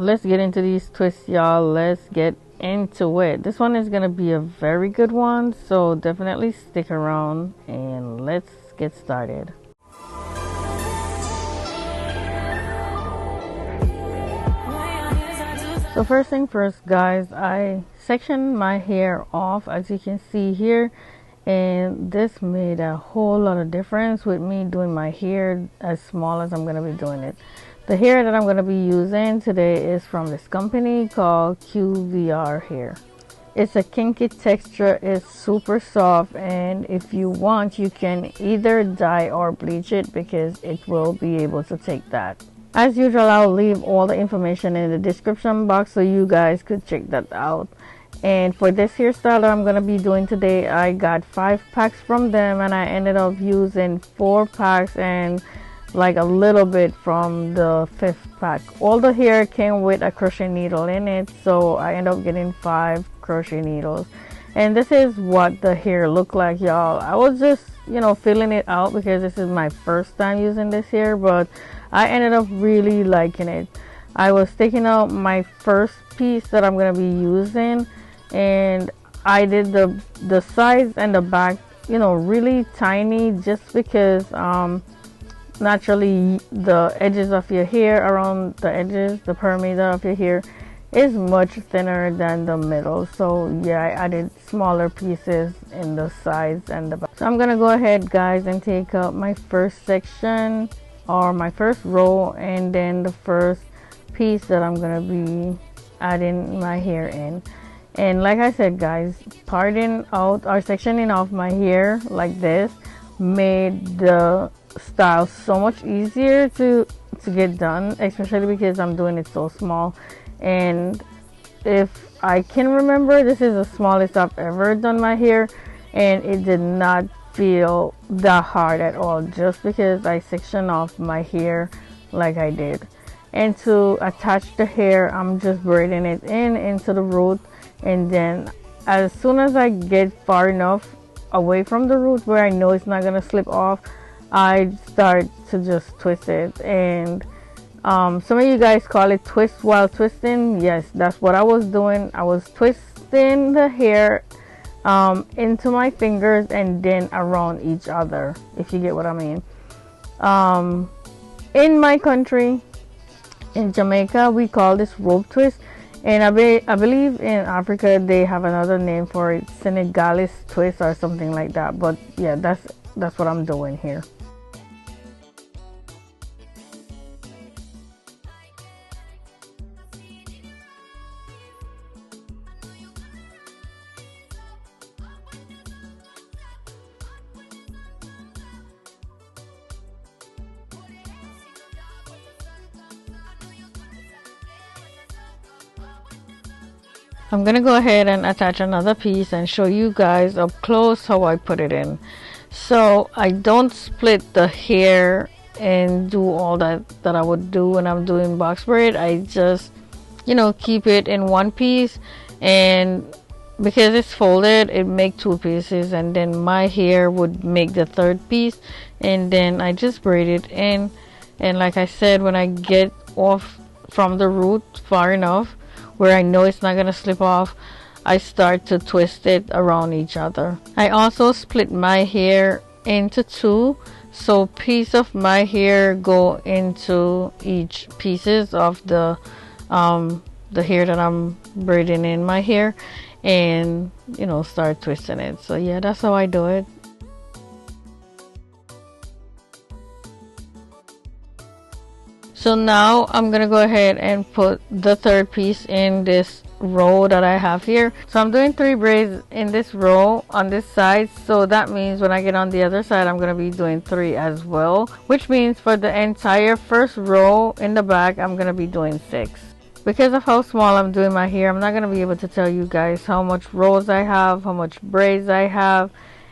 let's get into these twists, y'all. Let's get into it. This one is gonna be a very good one, so definitely stick around and let's get started. So first thing first, guys, I sectioned my hair off, as you can see here, and this made a whole lot of difference with me doing my hair as small as I'm going to be doing it. The hair that I'm going to be using today is from this company called QVR hair. It's a kinky texture, it's super soft, and if you want you can either dye or bleach it because it will be able to take that. As usual, I'll leave all the information in the description box so you guys could check that out. And for this hairstyle that I'm going to be doing today, I got 5 packs from them and I ended up using 4 packs and like a little bit from the 5th pack. All the hair came with a crochet needle in it, so I ended up getting 5 crochet needles. And this is what the hair looked like, y'all. I was just, feeling it out because this is my first time using this hair, but I ended up really liking it. I was taking out my first piece that I'm going to be using, and I did the sides and the back, really tiny, just because naturally the edges of your hair, around the edges, the perimeter of your hair is much thinner than the middle. So yeah, I added smaller pieces in the sides and the back. So I'm gonna go ahead, guys, and take out my first section, or my first row, and then the first piece that I'm gonna be adding my hair in. And like I said, guys, parting out or sectioning off my hair like this made the style so much easier to get done, especially because I'm doing it so small. And if I can remember, this is the smallest I've ever done my hair, and it did not feel that hard at all, just because I sectioned off my hair like I did. And to attach the hair, I'm just braiding it into the root, and then as soon as I get far enough away from the root where I know it's not gonna slip off, I start to just twist it. And some of you guys call it twist while twisting. Yes, that's what I was doing. I was twisting the hair into my fingers and then around each other, if you get what I mean. In my country, in Jamaica, we call this rope twist, and I believe in Africa they have another name for it, Senegalese twist or something like that. But yeah, that's what I'm doing here. I'm gonna go ahead and attach another piece and show you guys up close how I put it in. So I don't split the hair and do all that I would do when I'm doing box braid. I just, keep it in one piece, and because it's folded, it make 2 pieces, and then my hair would make the 3rd piece, and then I just braid it in. And like I said, when I get off from the root far enough where I know it's not gonna slip off, I start to twist it around each other. I also split my hair into 2, so piece of my hair go into each pieces of the hair that I'm braiding in my hair, and start twisting it. So yeah, that's how I do it. So now I'm gonna go ahead and put the 3rd piece in this row that I have here. So I'm doing 3 braids in this row on this side, so that means when I get on the other side I'm gonna be doing 3 as well, which means for the entire first row in the back I'm gonna be doing 6. Because of how small I'm doing my hair, I'm not gonna be able to tell you guys how much rows I have, how much braids I have,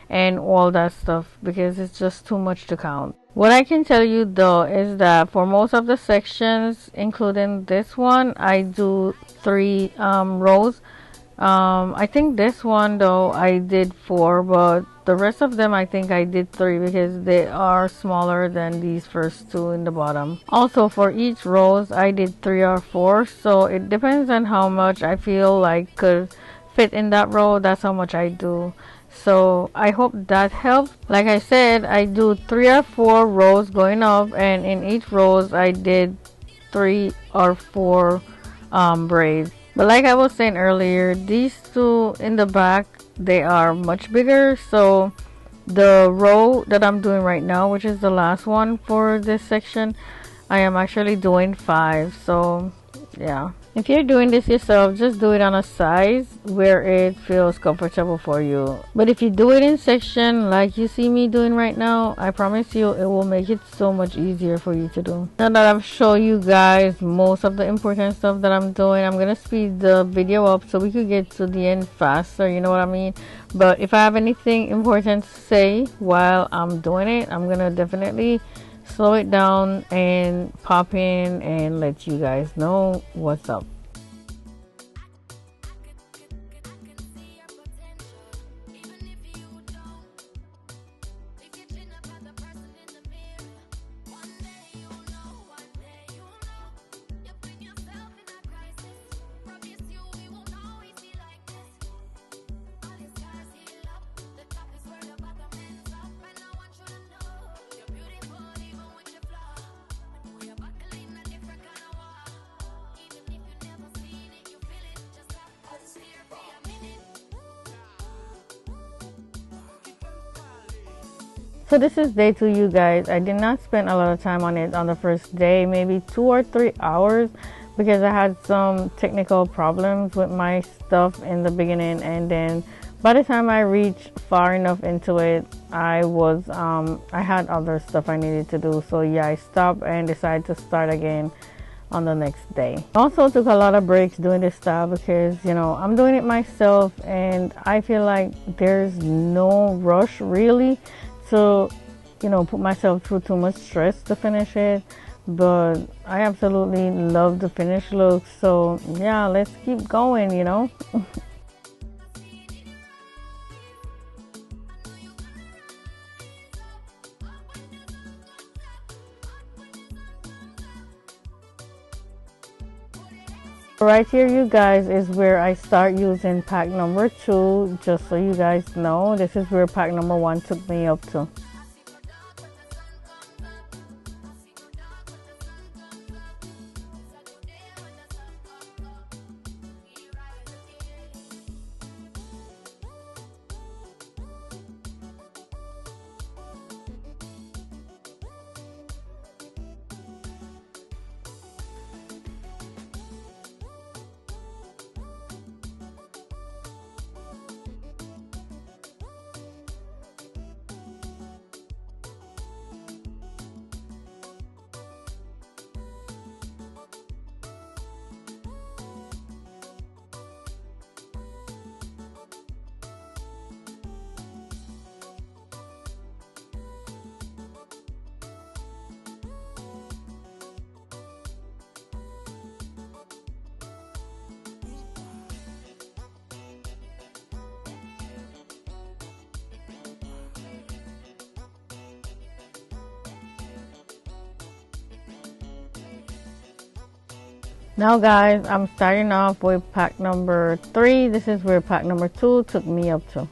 and all that stuff, because it's just too much to count. What I can tell you though is that for most of the sections, including this one, I do 3 rows I think this one though I did 4, but the rest of them I think I did 3 because they are smaller than these first 2 in the bottom. Also for each rose I did 3 or 4, so it depends on how much I feel like could fit in that row. That's how much I do. So I hope that helps. Like I said, I do 3 or 4 rows going up, and in each rows I did 3 or 4 braids. But like I was saying earlier, these 2 in the back, they are much bigger. So the row that I'm doing right now, which is the last one for this section, I am actually doing 5. So yeah, if you're doing this yourself, just do it on a size where it feels comfortable for you. But if you do it in section like you see me doing right now, I promise you it will make it so much easier for you to do. Now that I've shown you guys most of the important stuff that I'm doing, I'm gonna speed the video up so we could get to the end faster, you know what I mean? But if I have anything important to say while I'm doing it, I'm gonna definitely slow it down and pop in and let you guys know what's up. So this is day 2, you guys. I did not spend a lot of time on it on the first day, maybe 2 or 3 hours, because I had some technical problems with my stuff in the beginning, and then by the time I reached far enough into it, I had other stuff I needed to do. So yeah, I stopped and decided to start again on the next day. I also took a lot of breaks doing this style because, you know, I'm doing it myself and I feel like there's no rush really to, you know, put myself through too much stress to finish it. But I absolutely love the finished look, so yeah, let's keep going, you know. Right here, you guys, is where I start using pack number 2. Just so you guys know, this is where pack number 1 took me up to. Now guys, I'm starting off with pack number 3. This is where pack number 2 took me up to.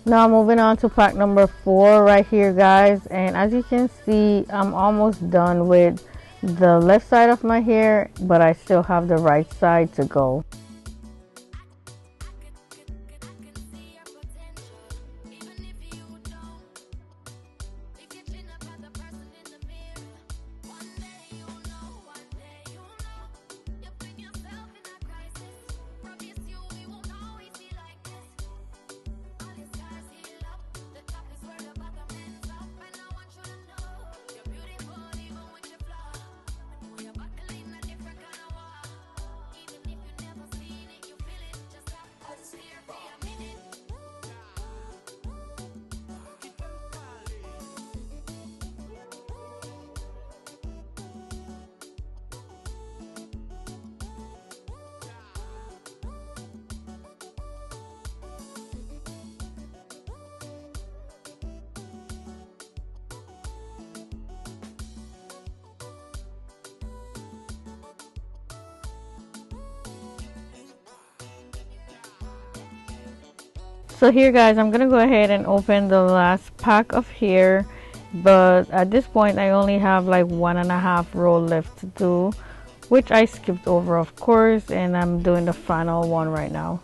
Now moving on to pack number 4 right here, guys, and as you can see, I'm almost done with the left side of my hair, but I still have the right side to go. So here, guys, I'm gonna go ahead and open the last pack of hair, but at this point I only have like 1.5 roll left to do, which I skipped over, of course, and I'm doing the final one right now.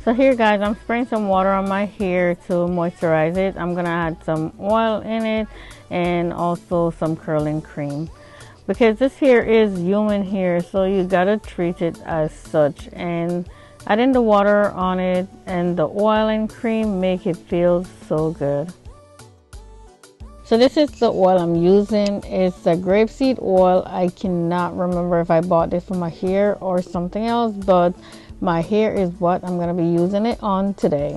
So here, guys, I'm spraying some water on my hair to moisturize it. I'm gonna add some oil in it and also some curling cream, because this hair is human hair, so you gotta treat it as such. And adding the water on it and the oil and cream make it feel so good. So this is the oil I'm using. It's a grapeseed oil. I cannot remember if I bought this for my hair or something else, but my hair is what I'm going to be using it on today.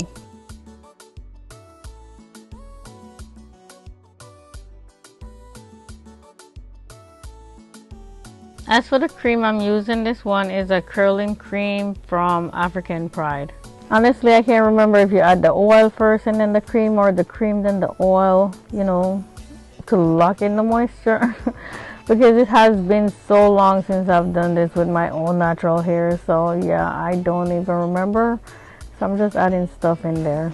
As for the cream I'm using, this one is a curling cream from African Pride. Honestly, I can't remember if you add the oil first and then the cream, or the cream then the oil, you know, to lock in the moisture. Because it has been so long since I've done this with my own natural hair, so yeah, I don't even remember, so I'm just adding stuff in there.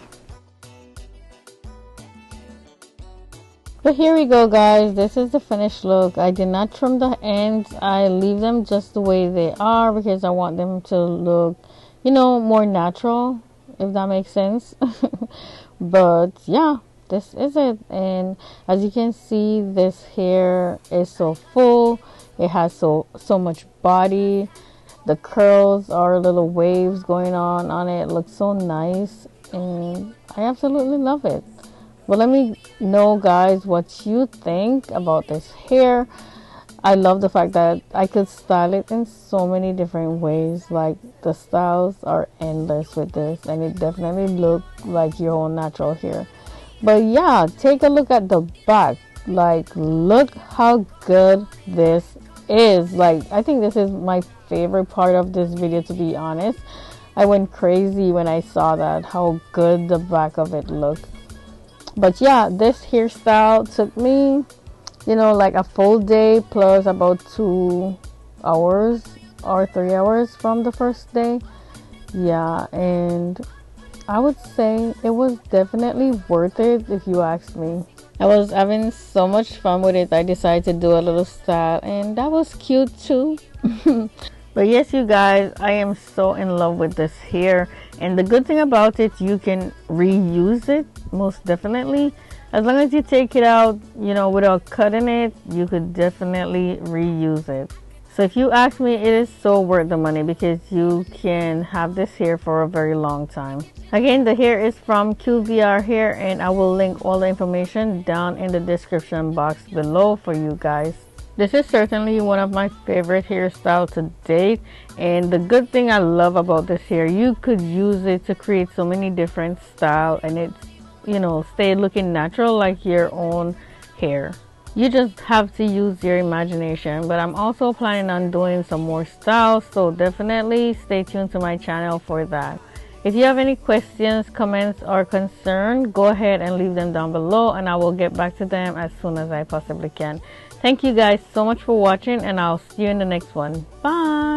But here we go, guys. This is the finished look. I did not trim the ends. I leave them just the way they are because I want them to look, you know, more natural, if that makes sense. But yeah, this is it. And as you can see, this hair is so full. It has so much body. The curls are little waves going on it. It looks so nice, and I absolutely love it. Well, let me know, guys, what you think about this hair. I love the fact that I could style it in so many different ways. Like, the styles are endless with this, and it definitely looks like your own natural hair. But yeah, take a look at the back. Like, look how good this is. Like, I think this is my favorite part of this video, to be honest. I went crazy when I saw that, how good the back of it looked. But yeah, this hairstyle took me, you know, like a full day plus about 2 hours or 3 hours from the first day. Yeah, and I would say it was definitely worth it if you ask me. I was having so much fun with it. I decided to do a little style, and that was cute too. But yes, you guys, I am so in love with this hair, and the good thing about it, you can reuse it, most definitely. As long as you take it out, you know, without cutting it, you could definitely reuse it. So if you ask me, it is so worth the money because you can have this hair for a very long time. Again, the hair is from QVR Hair, and I will link all the information down in the description box below for you guys. This is certainly one of my favorite hairstyles to date, and the good thing I love about this hair, you could use it to create so many different styles, and it's, you know, stay looking natural like your own hair. You just have to use your imagination. But I'm also planning on doing some more styles, so definitely stay tuned to my channel for that. If you have any questions, comments, or concern, go ahead and leave them down below and I will get back to them as soon as I possibly can. Thank you guys so much for watching, and I'll see you in the next one. Bye!